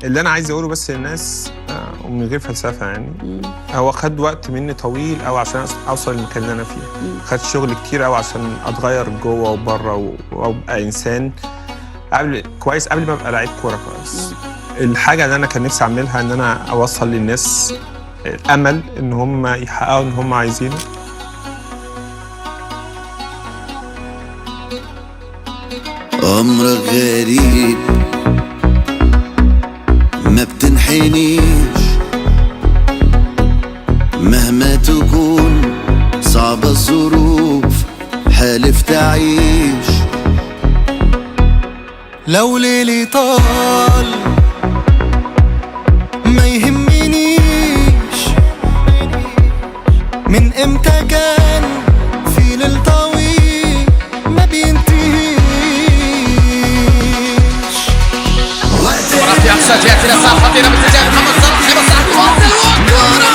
اللي انا عايز اقوله بس للناس ومن غير فلسفه يعني، هو خد وقت مني طويل قوي عشان اوصل للمكان اللي انا فيه. خد شغل كتير قوي عشان اتغير جوه وبره وابقى انسان كويس قبل ما ابقى لعيب كوره كويس. الحاجه اللي انا كان نفسي اعملها ان انا اوصل للناس الامل ان هم يحققوا اللي هم عايزينه. أمرك غريب ما بتنحنيش، مهما تكون صعبة الظروف حالف تعيش. لو ليلي طال ما يهمنيش، من امتى كان في ليل طويل ما بينتهيش. ورا في أقصى جهة إلى ساحة خطيرة باتجاه محمد صلاح في مصلحة الكرة.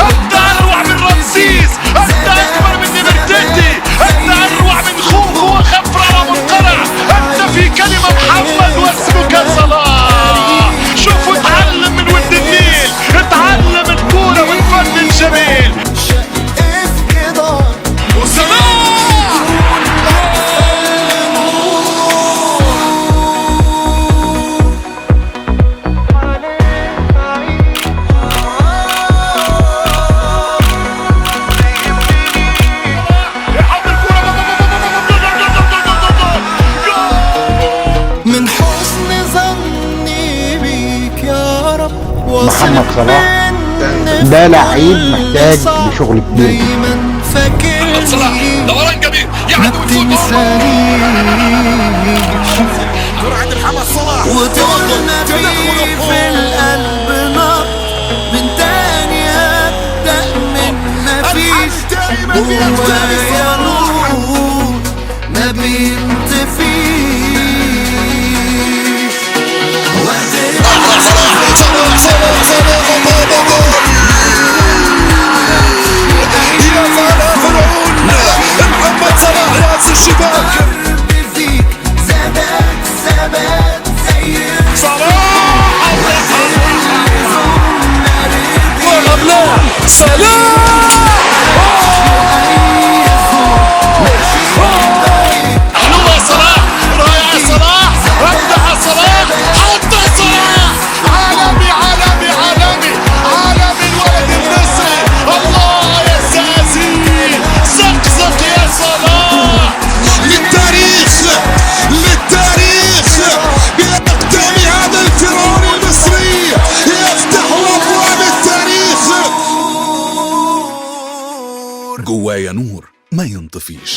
أنت أروع من رمسيس، أنت أكبر من نمرتيتي، أنت أروع من خوخو وخفرة ومنقرع، أنت في كلمة محمد واسمك صلاح. شوفوا اتعلم من ود النيل، اتعلم الكورة والفن الجميل. وصلاح من حسن ظني بيك يا رب محمد صلاح ده لعيب محتاج لشغل كبير. دايما فاكرني صلاح دوران جميل ما يعد بتنسانيش، جرعة محمد صلاح وطول ما في القلب نار من تاني هبدأ من مفيش. جوايا نور ما بينطفيش. محمد صلاح راس الشباك. فيك ثبات ثبات زي حلوة صلاح، رائع صلاح، ابدع صلاح، حط صلاح. عالمي عالمي عالمي عالمي الولد المصري. الله يا ساسي، زقزق يا صلاح. للتاريخ للتاريخ بأقدام هذا الفرعون المصري يفتح أبواب التاريخ. جوايا نور ما ينطفيش.